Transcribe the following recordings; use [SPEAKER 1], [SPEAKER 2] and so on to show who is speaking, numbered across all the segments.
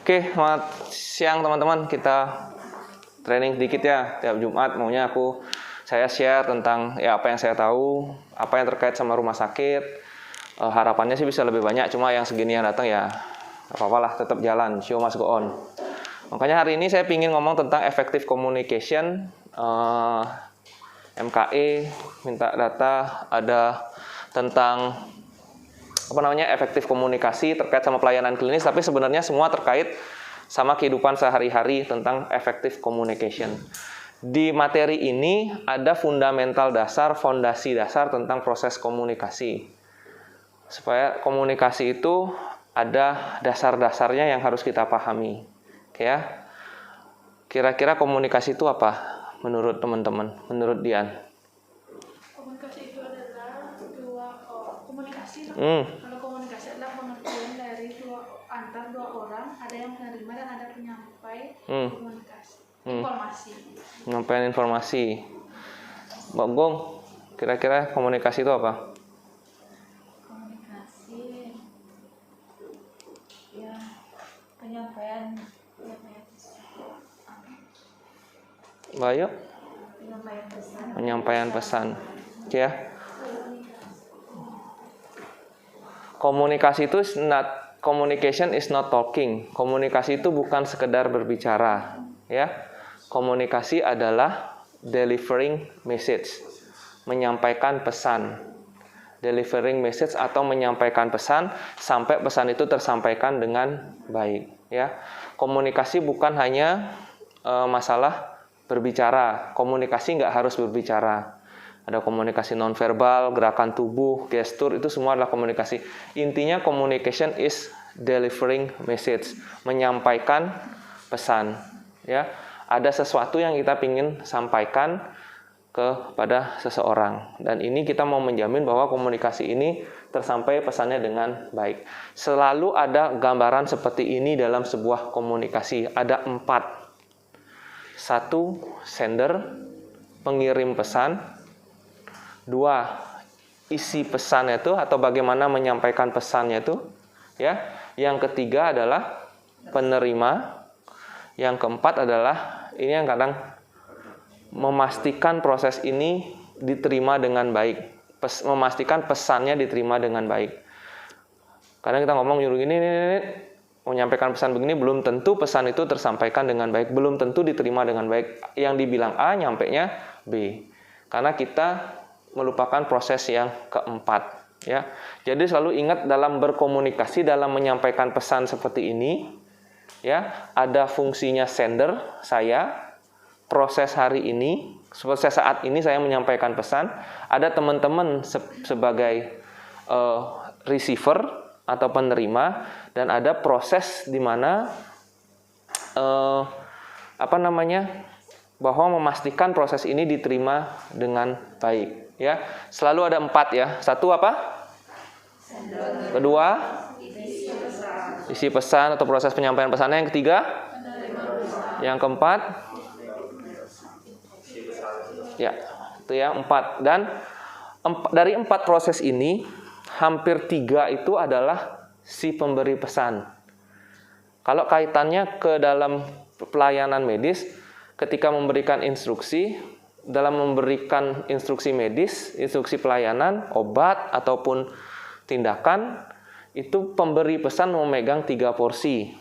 [SPEAKER 1] Oke, selamat siang teman-teman. Kita training sedikit ya. Tiap Jumat maunya saya share tentang ya apa yang saya tahu, apa yang terkait sama rumah sakit. Harapannya sih bisa lebih banyak, cuma yang segini yang datang ya apa-apa lah, tetap jalan, show must go on. Makanya hari ini saya ingin ngomong tentang effective communication. MKE minta data, ada tentang efektif komunikasi terkait sama pelayanan klinis, tapi sebenarnya semua terkait sama kehidupan sehari-hari tentang effective communication. Di materi ini ada fundamental dasar, fondasi dasar tentang proses komunikasi. Supaya komunikasi itu ada dasar-dasarnya yang harus kita pahami. Oke ya. Kira-kira komunikasi itu apa menurut teman-teman? Menurut Dian?
[SPEAKER 2] Komunikasi itu adalah komunikasi. Kalau komunikasi adalah pengertian dari antar dua orang, ada yang menerima dan ada penyampai komunikasi, informasi.
[SPEAKER 1] Penyampaian informasi. Mbak Gong, kira-kira komunikasi itu apa?
[SPEAKER 2] Komunikasi, ya penyampaian
[SPEAKER 1] Mbak Ayu?
[SPEAKER 2] pesan.
[SPEAKER 1] Penyampaian pesan. Ya. Komunikasi itu communication is not talking. Komunikasi itu bukan sekedar berbicara, ya. Komunikasi adalah delivering message, menyampaikan pesan. Delivering message atau menyampaikan pesan sampai pesan itu tersampaikan dengan baik, ya. Komunikasi bukan hanya masalah berbicara. Komunikasi nggak harus berbicara. Ada komunikasi nonverbal, gerakan tubuh, gestur, itu semua adalah komunikasi. Intinya communication is delivering message, menyampaikan pesan. Ya, ada sesuatu yang kita ingin sampaikan kepada seseorang. Dan ini kita mau menjamin bahwa komunikasi ini tersampai pesannya dengan baik. Selalu ada gambaran seperti ini dalam sebuah komunikasi. Ada 4. 1. Sender, pengirim pesan. 2. Isi pesannya itu atau bagaimana menyampaikan pesannya itu, ya. Yang ketiga adalah penerima. Yang keempat adalah ini yang kadang memastikan proses ini diterima dengan baik, memastikan pesannya diterima dengan baik. Kadang kita ngomong nyuruh ini menyampaikan pesan begini, belum tentu pesan itu tersampaikan dengan baik, belum tentu diterima dengan baik. Yang dibilang A, nyampainya B. Karena kita melupakan proses yang keempat, ya. Jadi selalu ingat dalam berkomunikasi, dalam menyampaikan pesan seperti ini, ya, ada fungsinya sender, saya, proses hari ini, proses saat ini saya menyampaikan pesan, ada teman-teman sebagai receiver atau penerima, dan ada proses di mana bahwa memastikan proses ini diterima dengan baik. Ya, selalu ada 4 ya. 1 apa? Kedua, isi pesan atau proses penyampaian pesannya. Yang ketiga, yang keempat, ya, itu ya 4. Dan dari 4 proses ini, hampir 3 itu adalah si pemberi pesan. Kalau kaitannya ke dalam pelayanan medis, ketika memberikan instruksi, dalam memberikan instruksi medis, instruksi pelayanan, obat, ataupun tindakan, itu pemberi pesan memegang 3 porsi.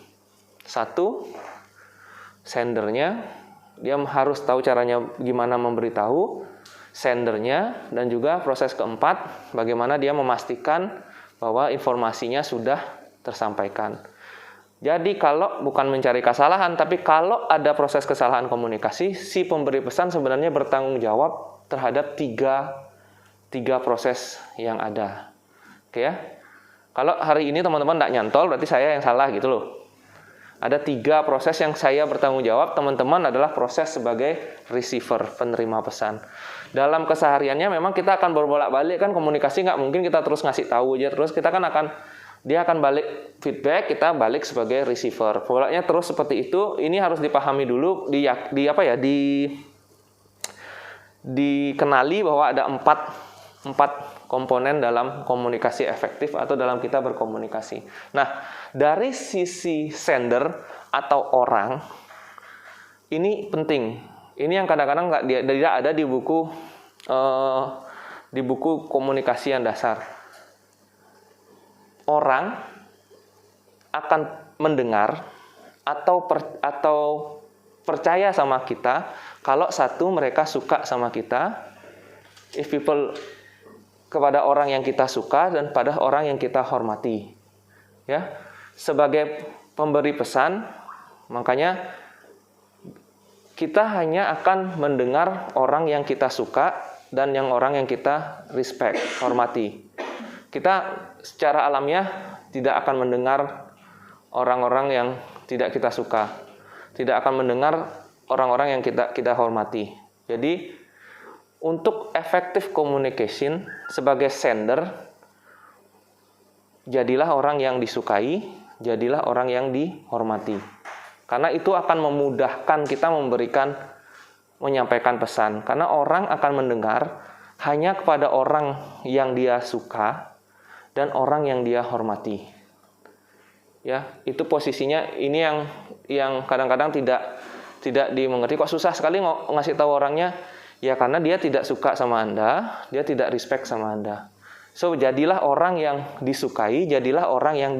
[SPEAKER 1] 1, sendernya, dia harus tahu caranya gimana memberitahu, sendernya, dan juga proses keempat, bagaimana dia memastikan bahwa informasinya sudah tersampaikan. Jadi kalau bukan mencari kesalahan, tapi kalau ada proses kesalahan komunikasi, si pemberi pesan sebenarnya bertanggung jawab terhadap tiga proses yang ada. Oke ya. Kalau hari ini teman-teman tidak nyantol, berarti saya yang salah gitu loh. Ada 3 proses yang saya bertanggung jawab, teman-teman adalah proses sebagai receiver, penerima pesan. Dalam kesehariannya memang kita akan berbolak-balik kan, komunikasi nggak mungkin kita terus ngasih tahu aja, terus kita kan dia akan balik feedback, kita balik sebagai receiver. Polanya terus seperti itu. Ini harus dipahami dulu, dikenali bahwa ada 4 komponen dalam komunikasi efektif atau dalam kita berkomunikasi. Nah, dari sisi sender atau orang, ini penting. Ini yang kadang-kadang tidak ada di buku komunikasi yang dasar. Orang akan mendengar atau percaya sama kita kalau satu, mereka suka sama kita. If people kepada orang yang kita suka dan pada orang yang kita hormati. Ya. Sebagai pemberi pesan, makanya kita hanya akan mendengar orang yang kita suka dan orang yang kita respect, hormati. Kita secara alamiah tidak akan mendengar orang-orang yang tidak kita suka. Tidak akan mendengar orang-orang yang kita hormati. Jadi, untuk effective communication sebagai sender, jadilah orang yang disukai, jadilah orang yang dihormati. Karena itu akan memudahkan kita menyampaikan pesan. Karena orang akan mendengar hanya kepada orang yang dia suka dan orang yang dia hormati. Ya, itu posisinya. Ini yang kadang-kadang tidak dimengerti. Kok susah sekali ngasih tahu orangnya? Ya karena dia tidak suka sama Anda, dia tidak respect sama Anda. So, jadilah orang yang disukai, jadilah orang yang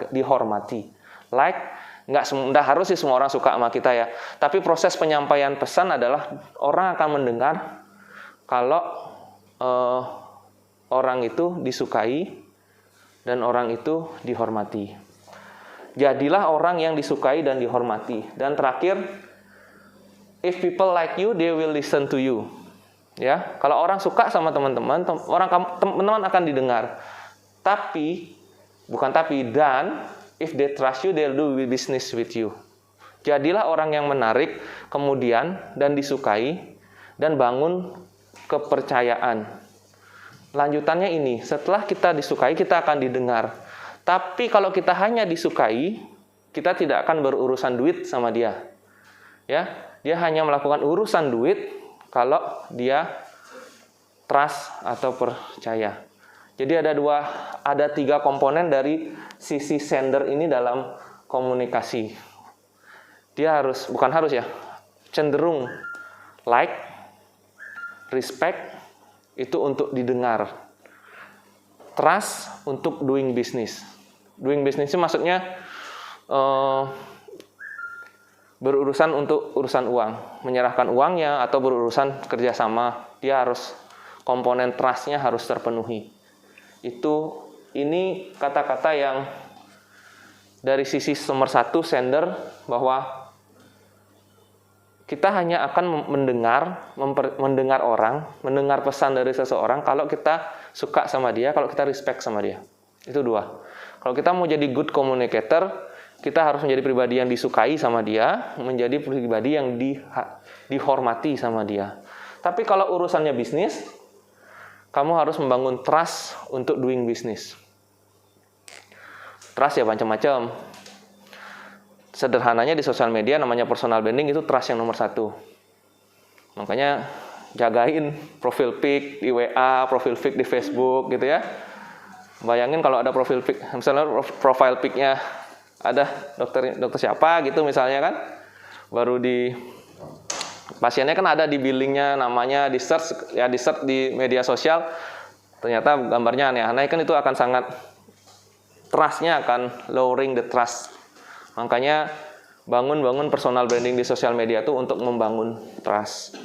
[SPEAKER 1] dihormati. Like, nggak harus sih semua orang suka sama kita ya. Tapi proses penyampaian pesan adalah orang akan mendengar kalau orang itu disukai dan orang itu dihormati. Jadilah orang yang disukai dan dihormati. Dan terakhir, if people like you, they will listen to you. Ya, kalau orang suka sama teman-teman akan didengar. Dan if they trust you, they'll do business with you. Jadilah orang yang menarik kemudian dan disukai dan bangun kepercayaan. Lanjutannya ini, setelah kita disukai, kita akan didengar. Tapi kalau kita hanya disukai, kita tidak akan berurusan duit sama dia. Ya, dia hanya melakukan urusan duit kalau dia trust atau percaya. Jadi ada 3 komponen dari sisi sender ini dalam komunikasi. Dia cenderung like, respect itu untuk didengar. Trust untuk doing business. Doing business itu maksudnya berurusan untuk urusan uang, menyerahkan uangnya atau berurusan kerjasama, dia harus komponen trust-nya harus terpenuhi. Ini kata-kata yang dari sisi nomor 1 sender, bahwa kita hanya akan mendengar orang, mendengar pesan dari seseorang kalau kita suka sama dia, kalau kita respect sama dia. Itu 2. Kalau kita mau jadi good communicator, kita harus menjadi pribadi yang disukai sama dia, menjadi pribadi yang dihormati sama dia. Tapi kalau urusannya bisnis, kamu harus membangun trust untuk doing business. Trust ya macam-macam. Sederhananya di sosial media namanya personal branding, itu trust yang nomor 1. Makanya jagain profil pic di WA, profil pic di Facebook gitu ya. Bayangin kalau ada profil pic, misalnya profile pic-nya ada dokter siapa gitu misalnya kan, baru di pasiennya kan ada di billingnya, namanya di search di media sosial, ternyata gambarnya aneh-aneh, kan itu akan sangat, trust-nya akan lowering the trust. Makanya bangun personal branding di sosial media itu untuk membangun trust,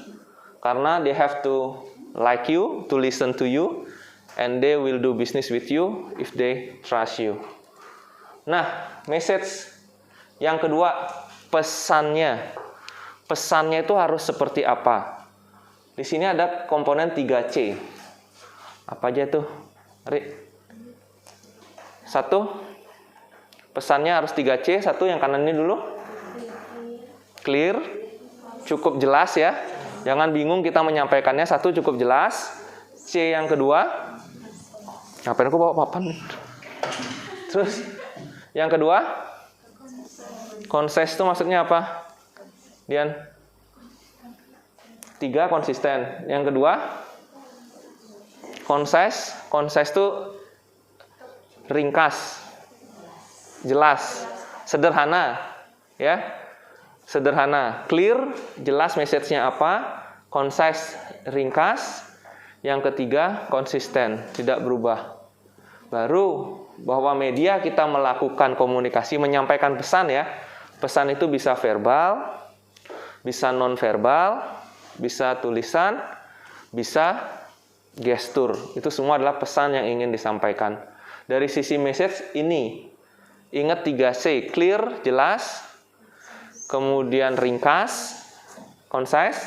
[SPEAKER 1] karena they have to like you, to listen to you, and they will do business with you if they trust you. Nah, message yang kedua, pesannya. Pesannya itu harus seperti apa? Di sini ada komponen 3C. Apa aja tuh? Ari? 1, pesannya harus 3C. 1 yang kanan ini dulu. Clear. Cukup jelas ya. Jangan bingung kita menyampaikannya. 1, cukup jelas. C yang kedua. Ngapain aku bawa papan? Terus yang kedua, concise itu maksudnya apa? Dian? 3, konsisten. Yang kedua, concise. Concise itu ringkas, jelas, sederhana. Ya. Sederhana, clear, jelas message-nya apa, concise, ringkas. Yang ketiga, konsisten, tidak berubah. Baru bahwa media kita melakukan komunikasi, menyampaikan pesan ya. Pesan itu bisa verbal, bisa non-verbal, bisa tulisan, bisa gestur. Itu semua adalah pesan yang ingin disampaikan. Dari sisi message ini, ingat 3C, clear, jelas, kemudian ringkas, concise,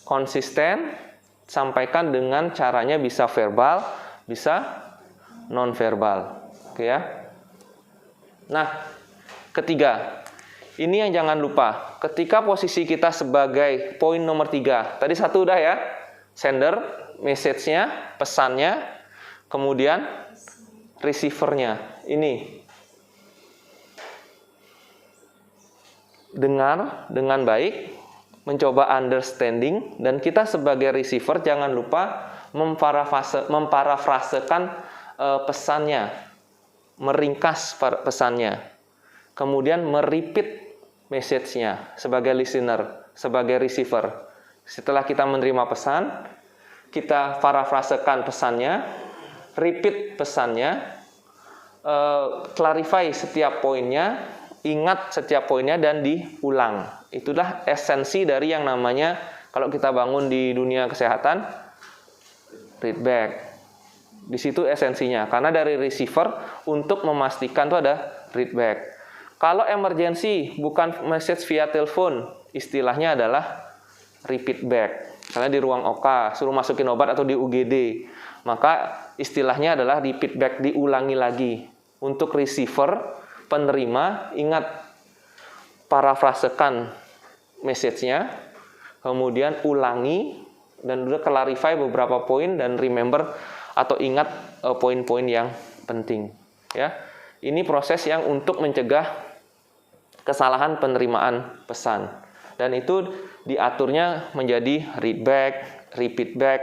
[SPEAKER 1] konsisten, sampaikan dengan caranya bisa verbal, bisa non-verbal. Oke ya. Nah, ketiga, ini yang jangan lupa. Ketika posisi kita sebagai poin nomor 3, tadi satu udah ya, sender, message-nya, pesannya, kemudian receiver-nya. Ini dengar dengan baik, mencoba understanding, dan kita sebagai receiver jangan lupa memparafrasekan pesannya, meringkas pesannya, kemudian merepeat message-nya sebagai listener, sebagai receiver. Setelah kita menerima pesan, kita parafrasekan pesannya, repeat pesannya, clarify setiap poinnya, ingat setiap poinnya dan diulang. Itulah esensi dari yang namanya, kalau kita bangun di dunia kesehatan, read back. Di situ esensinya, karena dari receiver untuk memastikan itu ada read back. Kalau emergency bukan message via telepon, istilahnya adalah repeat back. Karena di ruang OK suruh masukin obat atau di UGD, maka istilahnya adalah repeat back, diulangi lagi. Untuk receiver, penerima, ingat parafrasekan message-nya, kemudian ulangi dan udah clarify beberapa poin dan remember atau ingat poin-poin yang penting. Ya, ini proses yang untuk mencegah kesalahan penerimaan pesan, dan itu diaturnya menjadi read back, repeat back,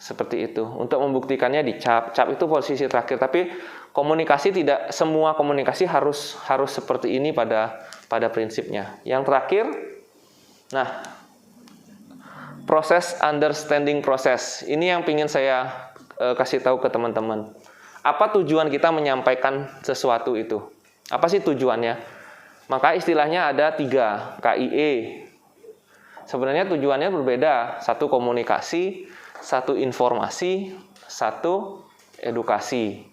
[SPEAKER 1] seperti itu. Untuk membuktikannya di cap itu posisi terakhir. Tapi komunikasi tidak semua komunikasi harus seperti ini pada prinsipnya. Yang terakhir, nah, proses understanding proses. Ini yang ingin saya kasih tahu ke teman-teman. Apa tujuan kita menyampaikan sesuatu itu? Apa sih tujuannya? Maka istilahnya ada 3, KIE. Sebenarnya tujuannya berbeda. 1 komunikasi, 1 informasi, 1 edukasi.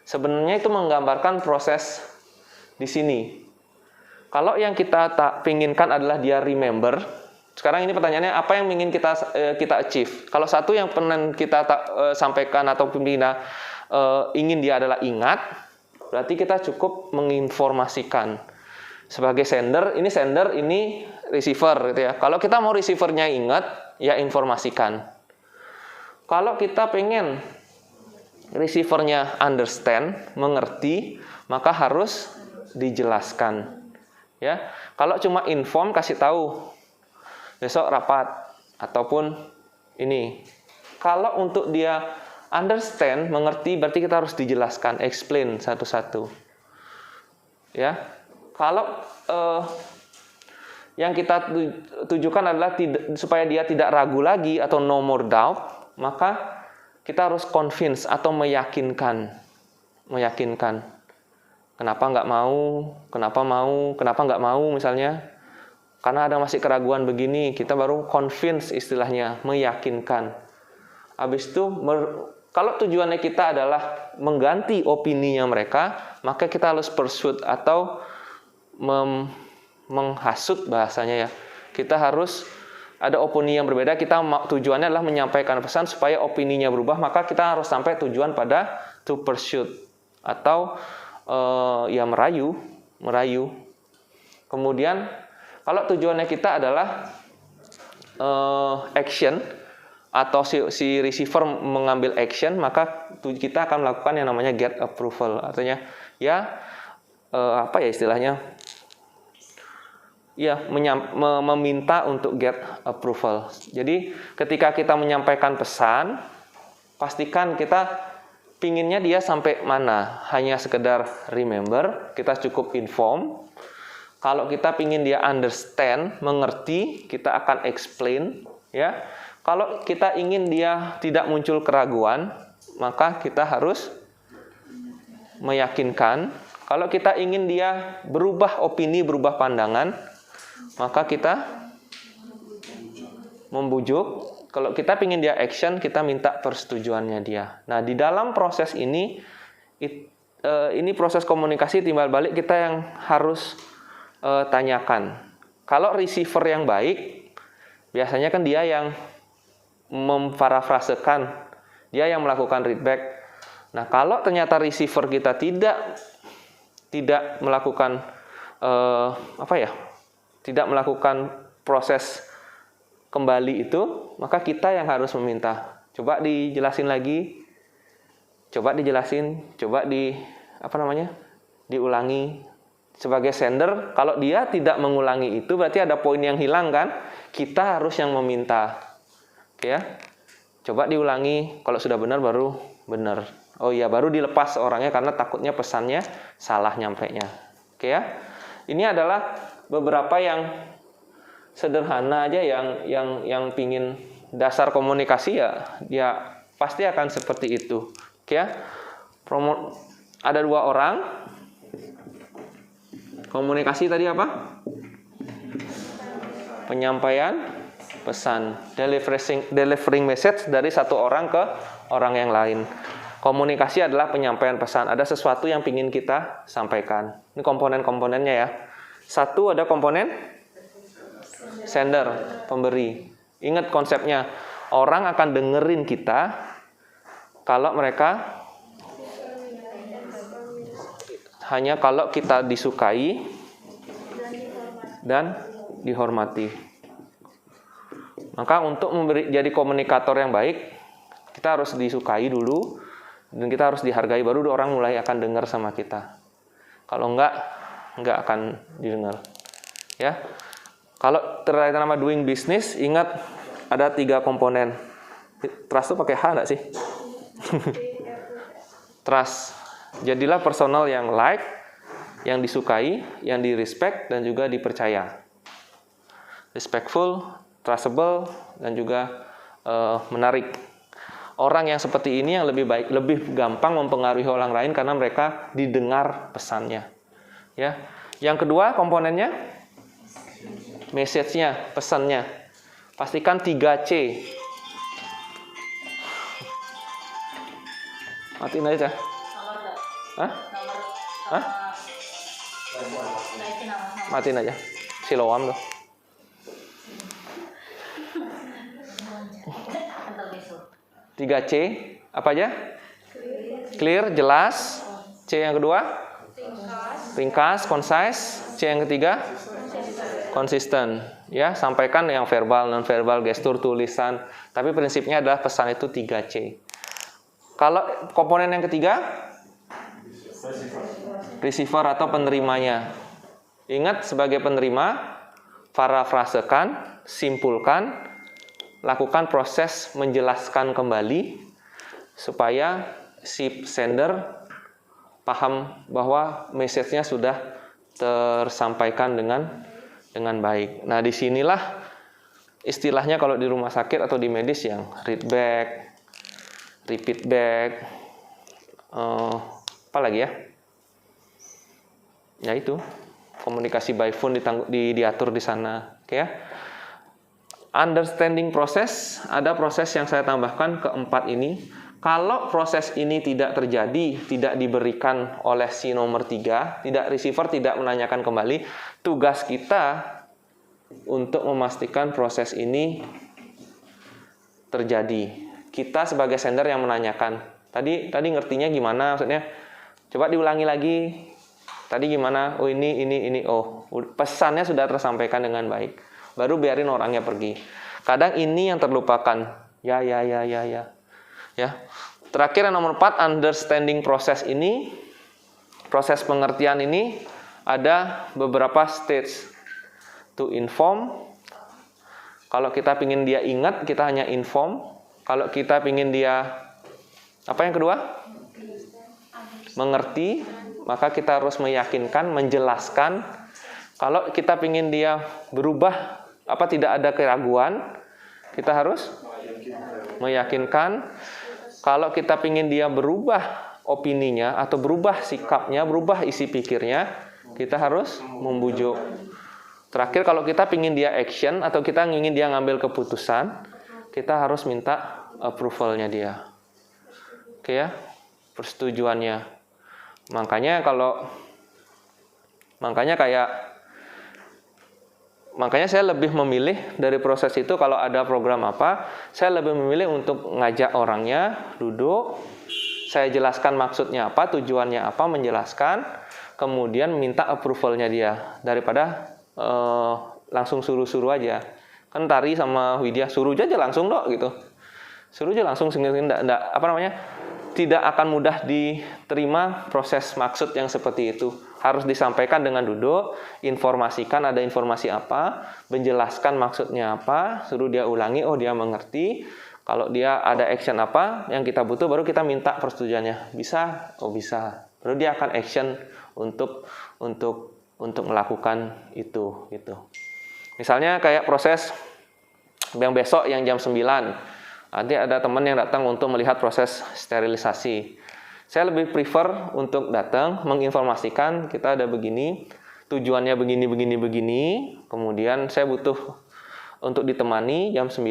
[SPEAKER 1] Sebenarnya itu menggambarkan proses di sini. Kalau yang kita pinginkan adalah dia remember. Sekarang ini pertanyaannya, apa yang ingin kita achieve? Kalau satu yang pernah kita sampaikan atau pembina ingin dia adalah ingat, berarti kita cukup menginformasikan. Sebagai sender, ini receiver gitu ya. Kalau kita mau receivernya ingat, ya informasikan. Kalau kita pengen receivernya understand, mengerti, maka harus dijelaskan. Ya, kalau cuma inform, kasih tahu besok rapat ataupun ini. Kalau untuk dia understand, mengerti, berarti kita harus dijelaskan, explain satu-satu. Ya, kalau yang kita tujukan adalah supaya dia tidak ragu lagi atau no more doubt, maka kita harus convince atau meyakinkan. Kenapa nggak mau, kenapa nggak mau misalnya. Karena ada masih keraguan begini, kita baru convince istilahnya, meyakinkan. Habis itu, kalau tujuannya kita adalah mengganti opininya mereka, maka kita harus persuade atau menghasut bahasanya ya. Kita harus ada opini yang berbeda, tujuannya adalah menyampaikan pesan supaya opininya berubah, maka kita harus sampai tujuan pada to persuade atau ya merayu. Kemudian kalau tujuannya kita adalah action atau si receiver mengambil action, maka kita akan melakukan yang namanya get approval. Artinya ya apa ya istilahnya? Ya, meminta untuk get approval. Jadi ketika kita menyampaikan pesan, pastikan kita pinginnya dia sampai mana. Hanya sekedar remember, kita cukup inform. Kalau kita ingin dia understand, mengerti, kita akan explain, ya. Kalau kita ingin dia tidak muncul keraguan, maka kita harus meyakinkan. Kalau kita ingin dia berubah opini, berubah pandangan, maka kita membujuk. Kalau kita ingin dia action, kita minta persetujuannya dia. Nah, di dalam proses ini proses komunikasi timbal balik kita yang harus tanyakan. Kalau receiver yang baik, biasanya kan dia yang memparafrasekan, dia yang melakukan readback. Nah, kalau ternyata receiver kita tidak melakukan tidak melakukan proses kembali itu, maka kita yang harus meminta. Coba dijelasin lagi, coba dijelasin, coba diulangi. Sebagai sender, kalau dia tidak mengulangi itu, berarti ada poin yang hilang kan? Kita harus yang meminta. Oke ya? Coba diulangi, kalau sudah benar baru benar. Oh iya, baru dilepas orangnya karena takutnya pesannya salah nyampainya. Oke ya? Ini adalah beberapa yang sederhana aja yang pingin dasar komunikasi ya pasti akan seperti itu. Oke ya? Ada 2 orang. Komunikasi tadi apa? Penyampaian pesan, delivering message dari satu orang ke orang yang lain. Komunikasi adalah penyampaian pesan. Ada sesuatu yang ingin kita sampaikan. Ini komponen-komponennya ya. 1 ada komponen sender, pemberi. Ingat konsepnya. Orang akan dengerin kita kalau mereka hanya kalau kita disukai dan dihormati. Maka untuk jadi komunikator yang baik, kita harus disukai dulu dan kita harus dihargai, baru orang mulai akan dengar sama kita. Kalau enggak akan didengar. Ya. Kalau terkait nama doing business, ingat ada 3 komponen. Trust itu pakai H enggak sih? Trust. Jadilah personal yang like, yang disukai, yang di-respect, dan juga dipercaya. Respectful, trustable, dan juga menarik. Orang yang seperti ini yang lebih gampang mempengaruhi orang lain karena mereka didengar pesannya. Ya. Yang kedua komponennya, message-nya, pesannya. Pastikan 3C. Matiin aja. Hah? Matiin aja. Siloam tuh. 3C apa aja? Clear, jelas. C yang kedua? Ringkas, concise. C yang ketiga? Konsisten. Ya, sampaikan yang verbal, non verbal, gestur, tulisan. Tapi prinsipnya adalah pesan itu 3C. Kalau komponen yang ketiga? Receiver atau penerimanya. Ingat sebagai penerima, parafrasekan, simpulkan, lakukan proses menjelaskan kembali supaya si sender paham bahwa message-nya sudah tersampaikan dengan baik. Nah, disinilah istilahnya kalau di rumah sakit atau di medis yang read back, repeat back, apa lagi ya? Ya itu, komunikasi by phone diatur di sana, oke ya. Understanding proses, ada proses yang saya tambahkan keempat ini. Kalau proses ini tidak terjadi, tidak diberikan oleh si nomor 3, receiver tidak menanyakan kembali, tugas kita untuk memastikan proses ini terjadi. Kita sebagai sender yang menanyakan. Tadi ngertinya gimana? Maksudnya, coba diulangi lagi. Tadi gimana? Oh ini. Oh, pesannya sudah tersampaikan dengan baik. Baru biarin orangnya pergi. Kadang ini yang terlupakan. Ya. Terakhir yang nomor 4, understanding proses ini. Proses pengertian ini ada beberapa stage. To inform. Kalau kita pingin dia ingat, kita hanya inform. Kalau kita pingin dia, apa yang kedua? Mengerti. Maka kita harus meyakinkan, menjelaskan. Kalau kita ingin dia berubah, tidak ada keraguan, kita harus meyakinkan. Kalau kita ingin dia berubah opininya atau berubah sikapnya, berubah isi pikirnya, kita harus membujuk. Terakhir, kalau kita ingin dia action atau kita ingin dia ngambil keputusan, kita harus minta approval-nya dia. Oke ya, persetujuannya. Makanya saya lebih memilih dari proses itu, kalau ada program apa, saya lebih memilih untuk ngajak orangnya duduk, saya jelaskan maksudnya apa, tujuannya apa, menjelaskan, kemudian minta approval-nya dia, daripada langsung suruh-suruh aja. Kan Tari sama Widya suruh aja langsung dok gitu. Suruh aja langsung, tidak akan mudah diterima proses maksud yang seperti itu. Harus disampaikan dengan duduk, informasikan ada informasi apa, menjelaskan maksudnya apa, suruh dia ulangi, oh dia mengerti. Kalau dia ada action apa yang kita butuh, baru kita minta persetujuannya. Bisa? Oh bisa. Baru dia akan action untuk melakukan itu gitu. Misalnya kayak proses yang besok yang jam 9. Nanti ada teman yang datang untuk melihat proses sterilisasi. Saya lebih prefer untuk datang menginformasikan kita ada begini, tujuannya begini. Kemudian saya butuh untuk ditemani jam 9.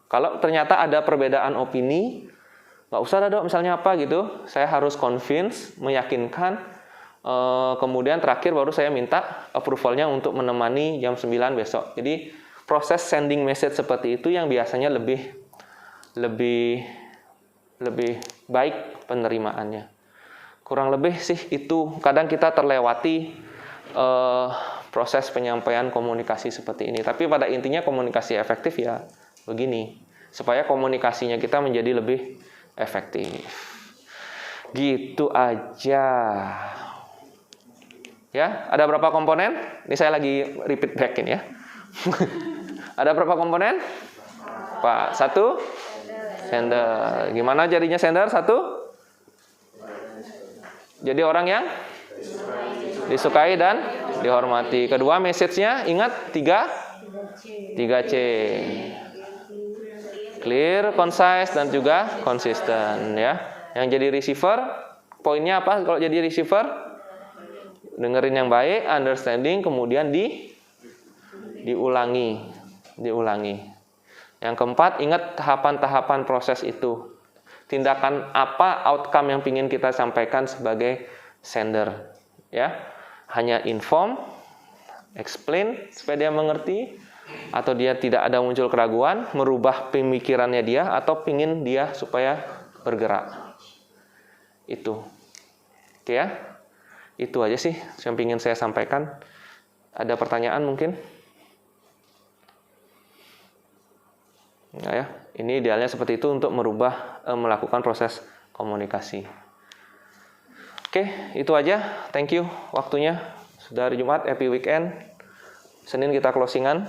[SPEAKER 1] Kalau ternyata ada perbedaan opini, nggak usah dok misalnya apa gitu. Saya harus convince, meyakinkan. Kemudian terakhir baru saya minta approval-nya untuk menemani jam 9 besok. Jadi proses sending message seperti itu yang biasanya lebih baik penerimaannya. Kurang lebih sih itu. Kadang kita terlewati proses penyampaian komunikasi seperti ini. Tapi pada intinya komunikasi efektif ya begini, supaya komunikasinya kita menjadi lebih efektif. Gitu aja. Ya, ada berapa komponen? Ini saya lagi repeat backin ya. Ada berapa komponen? Pak, 1 sender. Gimana jadinya sender? 1? Jadi orang yang disukai dan dihormati. Kedua, message-nya ingat 3C. Clear, concise, dan juga konsisten ya. Yang jadi receiver, poinnya apa kalau jadi receiver? Dengerin yang baik, understanding, kemudian diulangi. Yang keempat, ingat tahapan-tahapan proses itu. Tindakan apa, outcome yang ingin kita sampaikan sebagai sender. Ya, hanya inform, explain supaya dia mengerti, atau dia tidak ada muncul keraguan, merubah pemikirannya dia, atau ingin dia supaya bergerak. Itu. Oke ya. Itu aja sih yang ingin saya sampaikan. Ada pertanyaan mungkin? Nah ya, ini idealnya seperti itu untuk melakukan proses komunikasi. Oke, itu aja. Thank you waktunya. Sudah hari Jumat, happy weekend. Senin kita closingan.